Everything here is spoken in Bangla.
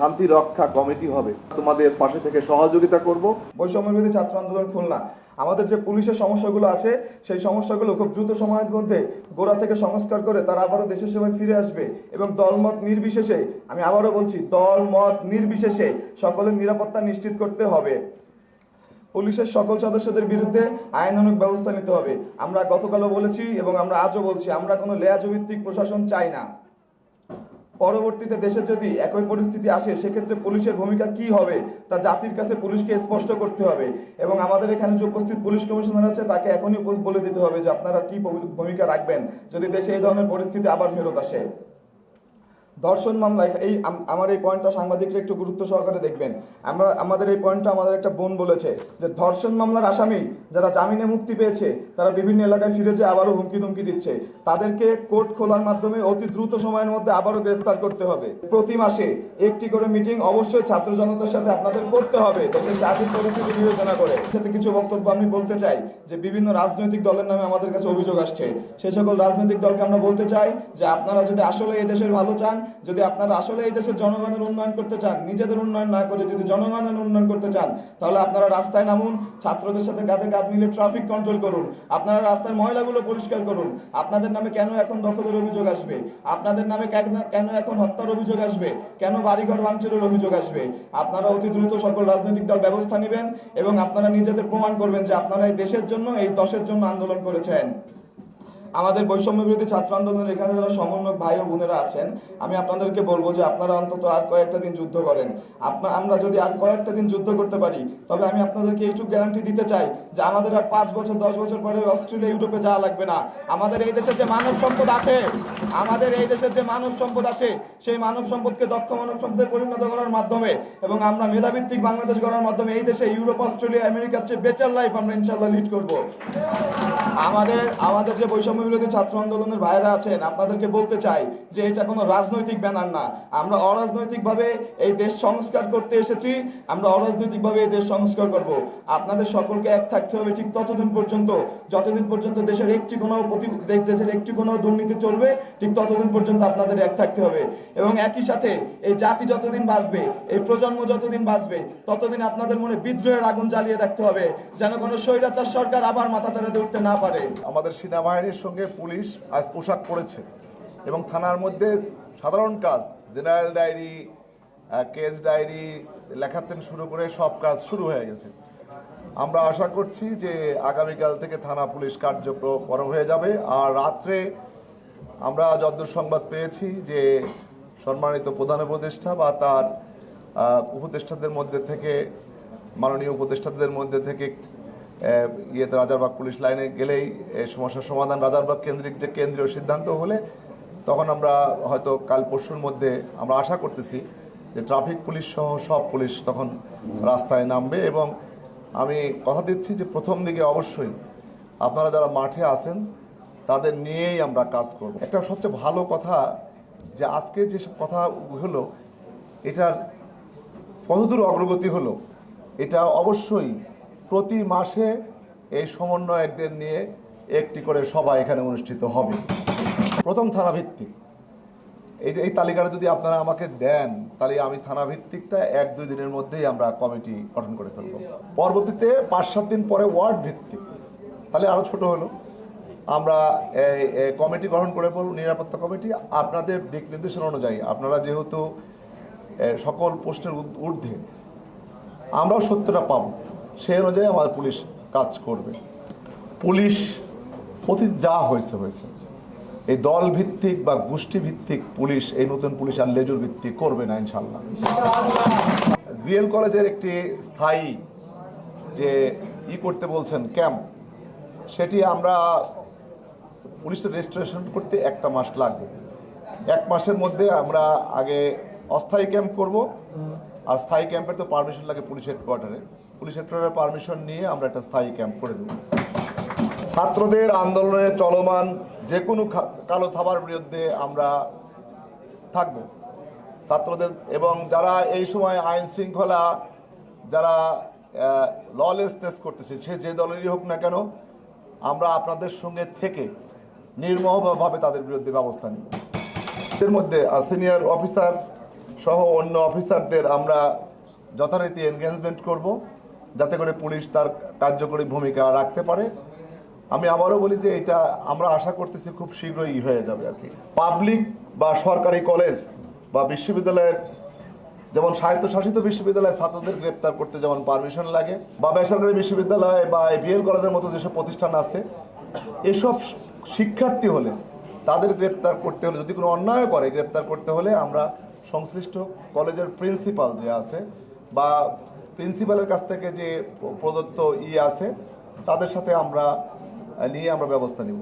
শান্তি রক্ষা কমিটি হবে, তোমাদের পাশে থেকে সহযোগিতা করব। বৈষম্য বিরোধী ছাত্র আন্দোলন খুলনা আমাদের যে পুলিশের সমস্যাগুলো আছে সেই সমস্যাগুলো খুব দ্রুত সময়ের মধ্যে গোড়া থেকে সংস্কার করে তারা আবারও দেশের সেবায় ফিরে আসবে এবং দলমত নির্বিশেষে, আমি আবারও বলছি, দলমত নির্বিশেষে সকলের নিরাপত্তা নিশ্চিত করতে হবে। পুলিশের সকল সদস্যদের বিরুদ্ধে আইনানুগ ব্যবস্থা নিতে হবে। আমরা গতকালও বলেছি এবং আমরা আজও বলছি, আমরা কোনো লেয়াজভিত্তিক প্রশাসন চাই না। পরবর্তীতে দেশে যদি একই পরিস্থিতি আসে সেক্ষেত্রে পুলিশের ভূমিকা কি হবে তা জাতির কাছে পুলিশকে স্পষ্ট করতে হবে এবং আমাদের এখানে যে উপস্থিত পুলিশ কমিশনার আছে তাকে এখনই বলে দিতে হবে যে আপনারা কি ভূমিকা রাখবেন যদি দেশে এই ধরনের পরিস্থিতি আবার ফেরত আসে। ধর্ষণ মামলা, আমার এই পয়েন্টটা সাংবাদিকরা একটু গুরুত্ব সহকারে দেখবেন। আমাদের এই পয়েন্টটা আমাদের একটা বোন বলেছে যে ধর্ষণ মামলার আসামি যারা জামিনে মুক্তি পেয়েছে তারা বিভিন্ন এলাকায় ফিরে যেয়ে আবারও হুমকি ধুমকি দিচ্ছে। তাদেরকে কোর্ট খোলার মাধ্যমে অতি দ্রুত সময়ের মধ্যে আবারও গ্রেফতার করতে হবে। প্রতি মাসে একটি করে মিটিং অবশ্যই ছাত্র জনতার সাথে আপনাদের করতে হবে দেশের চাকরির পরিস্থিতি বিবেচনা করে। সাথে কিছু বক্তব্য আমি বলতে চাই যে বিভিন্ন রাজনৈতিক দলের নামে আমাদের কাছে অভিযোগ আসছে। সেই সকল রাজনৈতিক দলকে আমরা বলতে চাই যে আপনারা যদি আসলে এই দেশের ভালো চান, যদি আপনারা আসলে এই দেশের জনগণের উন্নয়ন করতে চান, নিজেদের উন্নয়ন না করে যদি জনগণের উন্নয়ন করতে চান, তাহলে আপনারা রাস্তায় নামুন, ছাত্রদের সাথে কাঁধে কাঁধ মিলে ট্রাফিক কন্ট্রোল করুন, আপনারা রাস্তার ময়লাগুলো পরিষ্কার করুন। আপনাদের নামে কেন এখন দখলের অভিযোগ আসবে? আপনাদের নামে কেন এখন হত্যার অভিযোগ আসবে? কেন বাড়িঘর ভাঙচুরের অভিযোগ আসবে? আপনারা অতি দ্রুত সকল রাজনৈতিক দল ব্যবস্থা নেবেন এবং আপনারা নিজেদের প্রমাণ করবেন যে আপনারা এই দেশের জন্য, এই দশের জন্য আন্দোলন করেছেন। আমাদের বৈষম্য বিরোধী ছাত্র আন্দোলনের এখানে যারা সমন্বয়ক ভাই ও বোনেরা আছেন, আমি আপনাদেরকে বলবো যে আপনারা অন্তত আর কয়েকটা দিন যুদ্ধ করেন। আমরা যদি আর কয়েকটা দিন যুদ্ধ করতে পারি তবে আমি আপনাদেরকে এইটুকু গ্যারান্টি দিতে চাই যে আমাদের আর 5 বছর 10 বছর পরে অস্ট্রেলিয়া ইউরোপে যাওয়া লাগবে না। আমাদের এই দেশের যে মানব সম্পদ আছে, সেই মানব সম্পদকে দক্ষ মানব সম্পদে পরিণত করার মাধ্যমে এবং আমরা মেধাভিত্তিক বাংলাদেশ গড়ার মাধ্যমে এই দেশে ইউরোপ, অস্ট্রেলিয়া, আমেরিকার চেয়ে বেটার লাইফ আমরা ইনশাআল্লাহ লিড করব। আমাদের যে বৈষম্য বিরোধী ছাত্র আন্দোলনের ভাইরা আছেন, আপনাদেরকে বলতে চাই যে এটা কোনো রাজনৈতিক ব্যানার না। আমরা অরাজনৈতিকভাবে এই দেশ সংস্কার করতে এসেছি, আমরা অরাজনৈতিকভাবে এই দেশ সংস্কার করব। আপনাদের সকলকে এক থাকতে হবে ঠিক ততদিন পর্যন্ত যতদিন পর্যন্ত দেশের একটি কোনো দুর্নীতি চলবে, ঠিক ততদিন পর্যন্ত আপনাদের এক থাকতে হবে এবং একই সাথে এই জাতি যতদিন বাঁচবে, এই প্রজন্ম যতদিন বাঁচবে, ততদিন আপনাদের মনে বিদ্রোহের আগুন জ্বালিয়ে রাখতে হবে যেন কোনো স্বৈরাচার সরকার আবার মাথা চাড়াতে উঠতে না পারে। আমাদের সেনাবাহিনীর সঙ্গে পুলিশ আজ পোশাক পরেছে এবং থানার মধ্যে সাধারণ কাজ, জেনারেল ডায়েরি, কেস ডায়েরি লেখা থেকে শুরু করে সব কাজ শুরু হয়ে গেছে। আমরা আশা করছি যে আগামীকাল থেকে থানা পুলিশ কার্যক্রম হয়ে যাবে। আর রাত্রে আমরা যতদূর সংবাদ পেয়েছি যে সম্মানিত প্রধান উপদেষ্টা বা তার উপদেষ্টাদের মধ্যে থেকে, মাননীয় উপদেষ্টাদের মধ্যে থেকে রাজারবাগ পুলিশ লাইনে গেলেই এই সমস্যার সমাধান রাজারবাগ কেন্দ্রিক যে কেন্দ্রীয় সিদ্ধান্ত হলে তখন আমরা হয়তো কাল পরশুর মধ্যে আমরা আশা করতেছি যে ট্রাফিক পুলিশ সহ সব পুলিশ তখন রাস্তায় নামবে এবং আমি কথা দিচ্ছি যে প্রথম দিকে অবশ্যই আপনারা যারা মাঠে আছেন তাদের নিয়েই আমরা কাজ করব। একটা সবচেয়ে ভালো কথা যে আজকে যেসব কথা হলো এটার কতদূর অগ্রগতি হলো, এটা অবশ্যই প্রতি মাসে এই সমন্বয়কদের নিয়ে একটি করে সভা এখানে অনুষ্ঠিত হবে। প্রথম থানা ভিত্তিক এই তালিকাটা যদি আপনারা আমাকে দেন তাহলে আমি থানা ভিত্তিকটা 1-2 দিনের মধ্যেই আমরা কমিটি গঠন করে ফেলব। পরবর্তীতে 5-7 দিন পরে ওয়ার্ড ভিত্তিক, তাহলে আরও ছোট হলো, আমরা কমিটি গঠন করে ফেলব, নিরাপত্তা কমিটি। আপনাদের দিক নির্দেশনা অনুযায়ী আপনারা যেহেতু সকল পোস্টের ঊর্ধ্বে, আমরাও সত্যটা পাব, সেই অনুযায়ী আমাদের পুলিশ কাজ করবে। পুলিশ অতীত যা হয়েছে এই দল ভিত্তিক বা গোষ্ঠী ভিত্তিক পুলিশ, এই নতুন পুলিশ আর লেজুর ভিত্তিক করবে না ইনশাল্লাহ। বিএল কলেজের একটি স্থায়ী যে করতে বলছেন ক্যাম্প, সেটি আমরা পুলিশের রেজিস্ট্রেশন করতে 1 মাস লাগবে। 1 মাসের মধ্যে আমরা আগে অস্থায়ী ক্যাম্প করব, আর স্থায়ী ক্যাম্পের তো পারমিশন লাগে পুলিশ হেডকোয়ার্টারের পারমিশন নিয়ে আমরা একটা স্থায়ী ক্যাম্প করে দেব। ছাত্রদের আন্দোলনে চলমান যে কোনো কালো থাবার বিরুদ্ধে আমরা থাকব। ছাত্রদের এবং যারা এই সময় আইন শৃঙ্খলা, যারা ললেসনেস করতেছে, সে যে দলেরই হোক না কেন, আমরা আপনাদের সঙ্গে থেকে নির্মমভাবে তাদের বিরুদ্ধে ব্যবস্থা নিব। এর মধ্যে সিনিয়র অফিসার সহ অন্য অফিসারদের আমরা যথারীতি এনগেজমেন্ট করব, যাতে করে পুলিশ তার কার্যকরী ভূমিকা রাখতে পারে। আমি আবারও বলি যে এটা আমরা আশা করতেছি খুব শীঘ্রই হয়ে যাবে আর কি। পাবলিক বা সরকারি কলেজ বা বিশ্ববিদ্যালয়ের, যেমন স্বায়ত্তশাসিত বিশ্ববিদ্যালয়ে ছাত্রদের গ্রেপ্তার করতে যেমন পারমিশন লাগে, বা বেসরকারি বিশ্ববিদ্যালয় বা বিএল কলেজের মতো যেসব প্রতিষ্ঠান আছে, এসব শিক্ষার্থী হলে তাদের গ্রেপ্তার করতে হলে, যদি কোনো অন্যায় করে গ্রেপ্তার করতে হলে আমরা সংশ্লিষ্ট কলেজের প্রিন্সিপাল যে আছে বা প্রিন্সিপালের কাছ থেকে যে প্রদত্ত আছে তাদের সাথে আমরা ব্যবস্থা নিব।